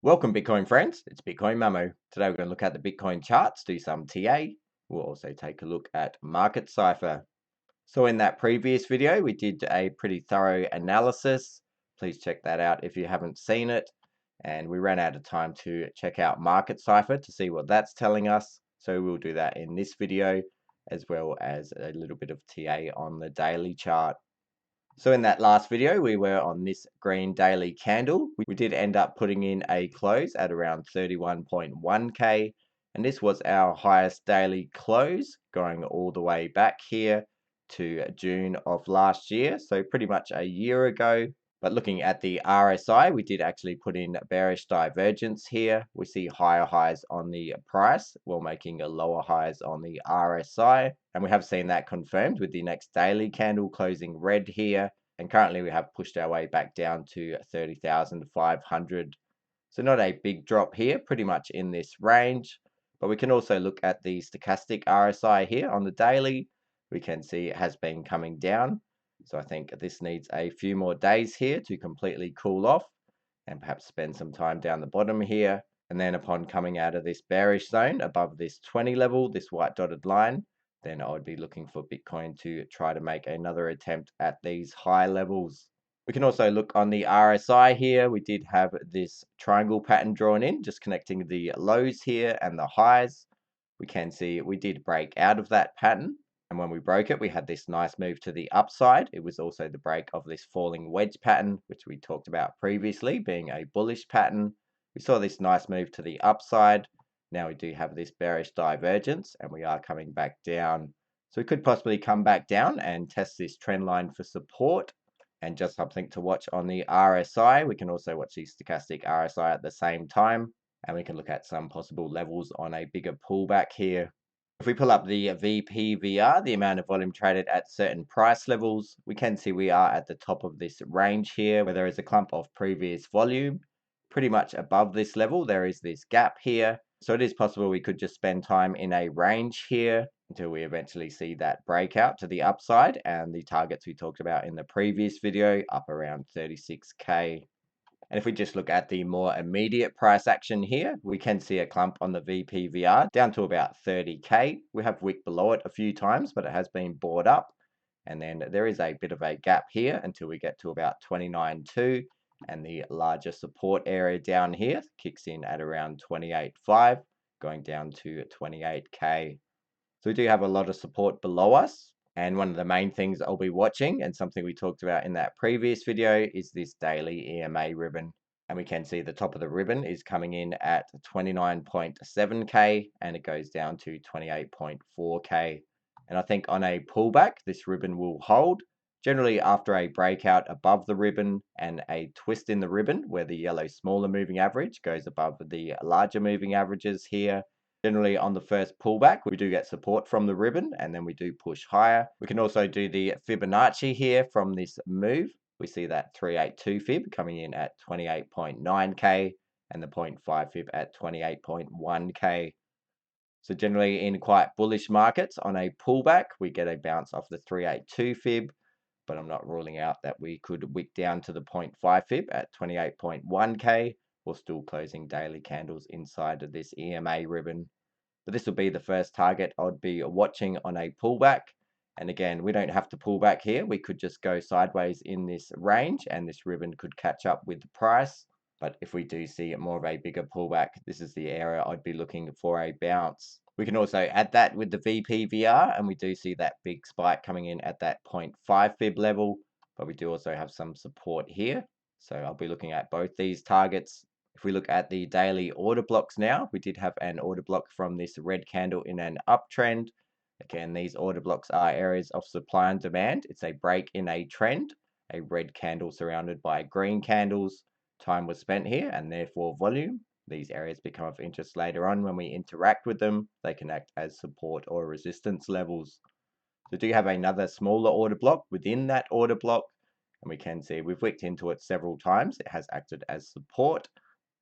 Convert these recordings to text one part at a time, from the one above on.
Welcome, Bitcoin friends. It's Bitcoin Mamo. Today we're going to look at the Bitcoin charts, do some TA. We'll also take a look at market cipher. So in that previous video, we did a pretty thorough analysis. Please check that out if you haven't seen it. And we ran out of time to check out market cipher to see what that's telling us. So we'll do that in this video, as well as a little bit of TA on the daily chart. So in that last video, we were on this green daily candle. We did end up putting in a close at around 31.1k, and this was our highest daily close going all the way back here to June of last year, so pretty much a year ago. But looking at the RSI, we did actually put in bearish divergence here. We see higher highs on the price while making lower highs on the RSI. And we have seen that confirmed with the next daily candle closing red here. And currently we have pushed our way back down to 30,500. So not a big drop here, pretty much in this range. But we can also look at the stochastic RSI here on the daily. We can see it has been coming down. So I think this needs a few more days here to completely cool off and perhaps spend some time down the bottom here. And then upon coming out of this bearish zone above this 20 level, this white dotted line, then I would be looking for Bitcoin to try to make another attempt at these high levels. We can also look on the RSI here. We did have this triangle pattern drawn in, just connecting the lows here and the highs. We can see we did break out of that pattern. And when we broke it, we had this nice move to the upside. It was also the break of this falling wedge pattern, which we talked about previously, being a bullish pattern. We saw this nice move to the upside. Now we do have this bearish divergence, and we are coming back down. So we could possibly come back down and test this trend line for support. And just something to watch on the RSI. We can also watch the stochastic RSI at the same time. And we can look at some possible levels on a bigger pullback here. If we pull up the VPVR, the amount of volume traded at certain price levels, we can see we are at the top of this range here, where there is a clump of previous volume. Pretty much above this level, there is this gap here. So it is possible we could just spend time in a range here until we eventually see that breakout to the upside and the targets we talked about in the previous video up around 36k. And if we just look at the more immediate price action here, we can see a clump on the VPVR down to about 30k. We have wicked below it a few times, but it has been bought up. And then there is a bit of a gap here until we get to about 29.2. And the larger support area down here kicks in at around 28.5, going down to 28k. So we do have a lot of support below us. And one of the main things I'll be watching, and something we talked about in that previous video, is this daily EMA ribbon. And we can see the top of the ribbon is coming in at 29.7k and it goes down to 28.4k. And I think on a pullback, this ribbon will hold. Generally, after a breakout above the ribbon and a twist in the ribbon, where the yellow smaller moving average goes above the larger moving averages here, generally on the first pullback, we do get support from the ribbon and then we do push higher. We can also do the Fibonacci here from this move. We see that 382 fib coming in at 28.9k and the 0.5 fib at 28.1k. So generally in quite bullish markets on a pullback, we get a bounce off the 382 fib, but I'm not ruling out that we could wick down to the 0.5 fib at 28.1k or still closing daily candles inside of this EMA ribbon. But this will be the first target I'd be watching on a pullback. And again, we don't have to pull back here. We could just go sideways in this range and this ribbon could catch up with the price. But if we do see more of a bigger pullback, this is the area I'd be looking for a bounce. We can also add that with the VPVR, and we do see that big spike coming in at that 0.5 fib level, but we do also have some support here. So I'll be looking at both these targets. If we look at the daily order blocks now, we did have an order block from this red candle in an uptrend. Again, these order blocks are areas of supply and demand. It's a break in a trend, a red candle surrounded by green candles. Time was spent here and therefore volume. These areas become of interest later on when we interact with them. They can act as support or resistance levels. So do you have another smaller order block within that order block? And we can see we've wicked into it several times. It has acted as support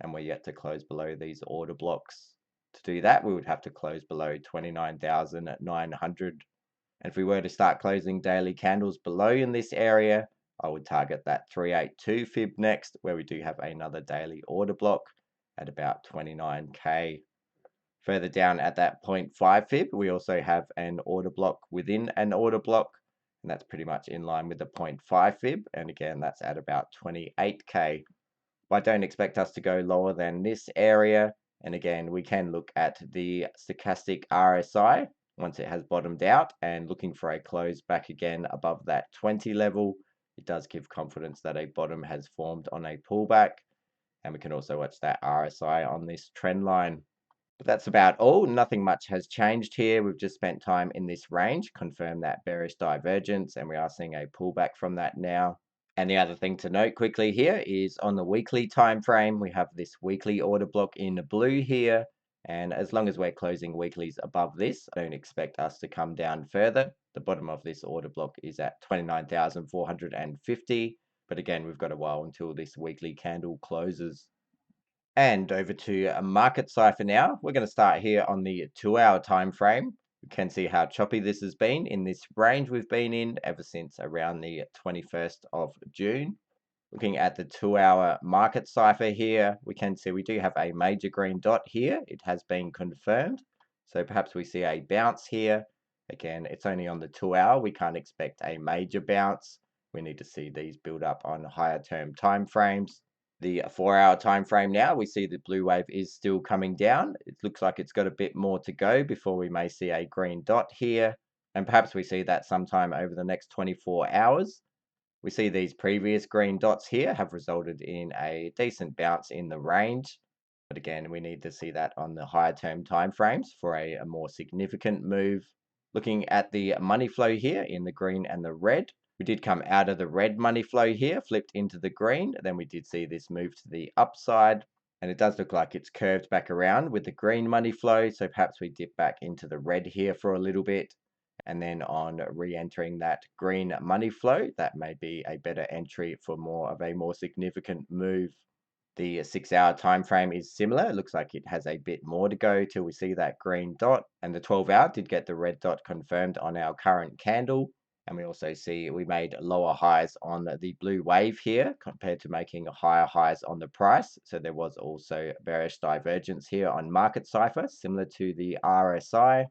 and we're yet to close below these order blocks. To do that, we would have to close below 29,900. And if we were to start closing daily candles below in this area, I would target that 382 fib next, where we do have another daily order block. at about 29k. Further down at that 0.5 fib, we also have an order block within an order block, and that's pretty much in line with the 0.5 fib, and again, that's at about 28k. I don't expect us to go lower than this area, and again, we can look at the stochastic RSI once it has bottomed out, and looking for a close back again above that 20 level. It does give confidence that a bottom has formed on a pullback, and we can also watch that RSI on this trend line. But that's about all. Nothing much has changed here. We've just spent time in this range, confirmed that bearish divergence, and we are seeing a pullback from that now. And the other thing to note quickly here is on the weekly time frame, we have this weekly order block in blue here. And as long as we're closing weeklies above this, I don't expect us to come down further. The bottom of this order block is at 29,450. But again, we've got a while until this weekly candle closes. And over to a market cipher now. We're going to start here on the 2-hour time frame. You can see how choppy this has been in this range we've been in ever since around the 21st of June. Looking at the 2-hour market cipher here, we can see we do have a major green dot here. It has been confirmed. So perhaps we see a bounce here. Again, it's only on the 2-hour. We can't expect a major bounce. We need to see these build up on higher term time frames. The 4-hour time frame now, we see the blue wave is still coming down. It looks like it's got a bit more to go before we may see a green dot here. And perhaps we see that sometime over the next 24 hours. We see these previous green dots here have resulted in a decent bounce in the range. But again, we need to see that on the higher term time frames for a more significant move. Looking at the money flow here in the green and the red, we did come out of the red money flow here, flipped into the green. Then we did see this move to the upside. And it does look like it's curved back around with the green money flow. So perhaps we dip back into the red here for a little bit. And then on re-entering that green money flow, that may be a better entry for more of a more significant move. The 6-hour time frame is similar. It looks like it has a bit more to go till we see that green dot. And the 12-hour did get the red dot confirmed on our current candle. And we also see we made lower highs on the blue wave here compared to making higher highs on the price. So there was also bearish divergence here on market cipher, similar to the RSI.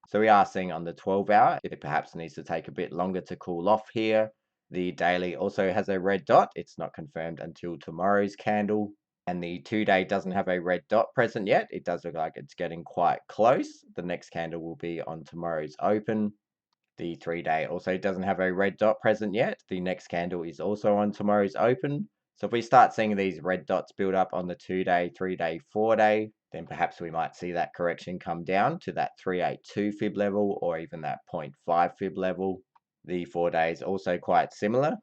So we are seeing on the 12-hour, it perhaps needs to take a bit longer to cool off here. The daily also has a red dot. It's not confirmed until tomorrow's candle. And the 2-day doesn't have a red dot present yet. It does look like it's getting quite close. The next candle will be on tomorrow's open. The 3-day also doesn't have a red dot present yet. The next candle is also on tomorrow's open. So if we start seeing these red dots build up on the 2-day, 3-day, 4-day, then perhaps we might see that correction come down to that 382 fib level or even that 0.5 fib level. The 4-day is also quite similar,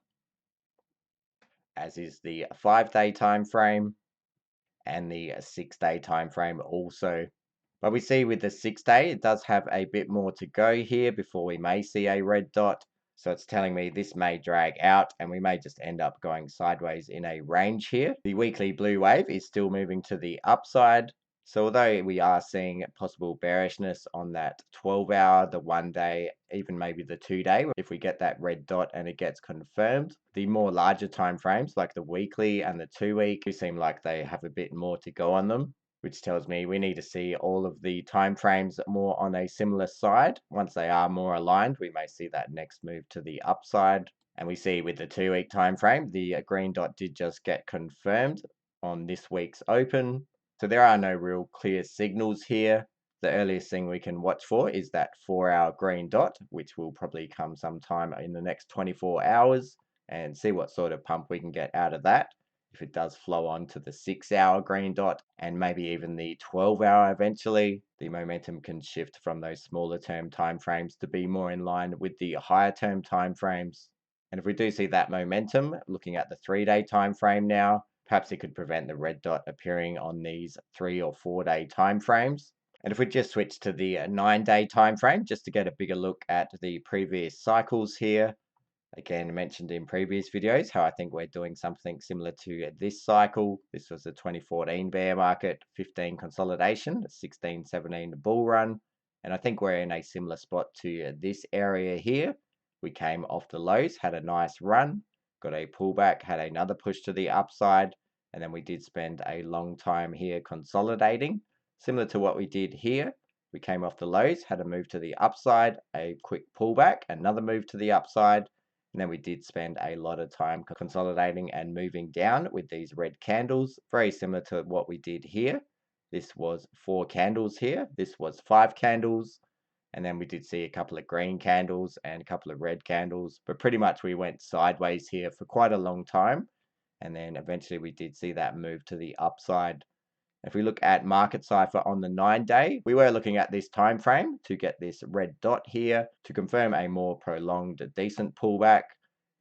as is the 5-day time frame and the 6-day time frame also. But we see with the 6-day, it does have a bit more to go here before we may see a red dot. So it's telling me this may drag out and we may just end up going sideways in a range here. The weekly blue wave is still moving to the upside. So although we are seeing possible bearishness on that 12-hour, the 1-day, even maybe the 2-day, if we get that red dot and it gets confirmed, the more larger time frames like the weekly and the 2-week do seem like they have a bit more to go on them, which tells me we need to see all of the time frames more on a similar side. Once they are more aligned, we may see that next move to the upside. And we see with the 2-week time frame, the green dot did just get confirmed on this week's open. So there are no real clear signals here. The earliest thing we can watch for is that 4-hour green dot, which will probably come sometime in the next 24 hours, and see what sort of pump we can get out of that. If it does flow on to the 6-hour green dot and maybe even the 12-hour eventually, the momentum can shift from those smaller term time frames to be more in line with the higher term time frames. And if we do see that momentum, looking at the 3-day time frame now, perhaps it could prevent the red dot appearing on these 3 or 4-day time frames. And if we just switch to the 9-day time frame, just to get a bigger look at the previous cycles here, again, mentioned in previous videos how I think we're doing something similar to this cycle. This was the 2014 bear market, 15 consolidation, 16, 17 bull run. And I think we're in a similar spot to this area here. We came off the lows, had a nice run, got a pullback, had another push to the upside. And then we did spend a long time here consolidating, similar to what we did here. We came off the lows, had a move to the upside, a quick pullback, another move to the upside, and then we did spend a lot of time consolidating and moving down with these red candles, very similar to what we did here. This was 4 candles here, this was 5 candles, and then we did see a couple of green candles and a couple of red candles, but pretty much we went sideways here for quite a long time, and then eventually we did see that move to the upside. If we look at market cipher on the 9-day, we were looking at this time frame to get this red dot here to confirm a more prolonged, decent pullback.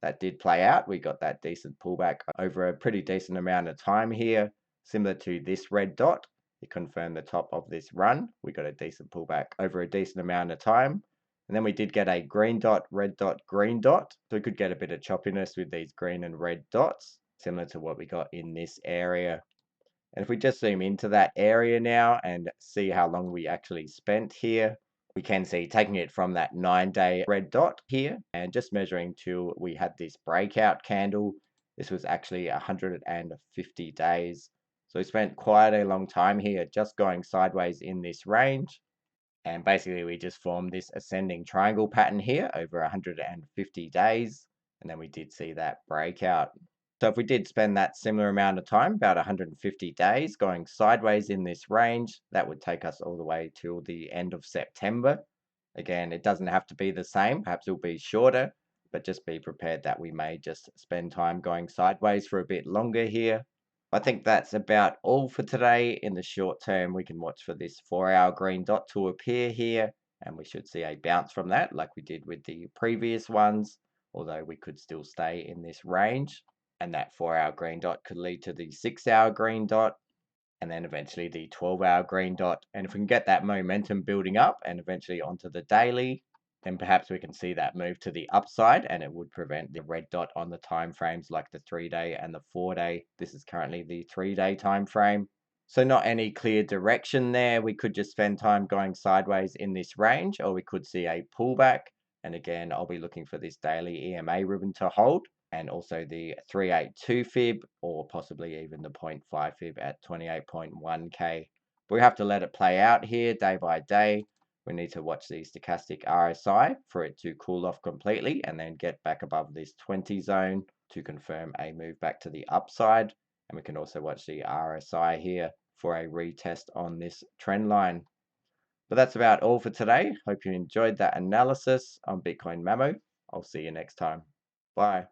That did play out. We got that decent pullback over a pretty decent amount of time here, similar to this red dot. It confirmed the top of this run. We got a decent pullback over a decent amount of time. And then we did get a green dot, red dot, green dot. So we could get a bit of choppiness with these green and red dots, similar to what we got in this area. And if we just zoom into that area now and see how long we actually spent here, we can see taking it from that 9-day red dot here and just measuring till we had this breakout candle. This was actually 150 days. So we spent quite a long time here just going sideways in this range. And basically we just formed this ascending triangle pattern here over 150 days. And then we did see that breakout. So if we did spend that similar amount of time, about 150 days, going sideways in this range, that would take us all the way till the end of September. Again, it doesn't have to be the same. Perhaps it'll be shorter, but just be prepared that we may just spend time going sideways for a bit longer here. I think that's about all for today. In the short term, we can watch for this 4-hour green dot to appear here, and we should see a bounce from that like we did with the previous ones, although we could still stay in this range. And that 4-hour green dot could lead to the 6-hour green dot, and then eventually the 12-hour green dot. And if we can get that momentum building up and eventually onto the daily, then perhaps we can see that move to the upside, and it would prevent the red dot on the time frames like the 3-day and the 4-day. This is currently the 3-day time frame. So not any clear direction there. We could just spend time going sideways in this range, or we could see a pullback. And again, I'll be looking for this daily EMA ribbon to hold, and also the 382 fib, or possibly even the 0.5 fib at 28.1k. But we have to let it play out here day by day. We need to watch the stochastic RSI for it to cool off completely and then get back above this 20 zone to confirm a move back to the upside. And we can also watch the RSI here for a retest on this trend line. But that's about all for today. Hope you enjoyed that analysis on Bitcoin Mamo. I'll see you next time. Bye.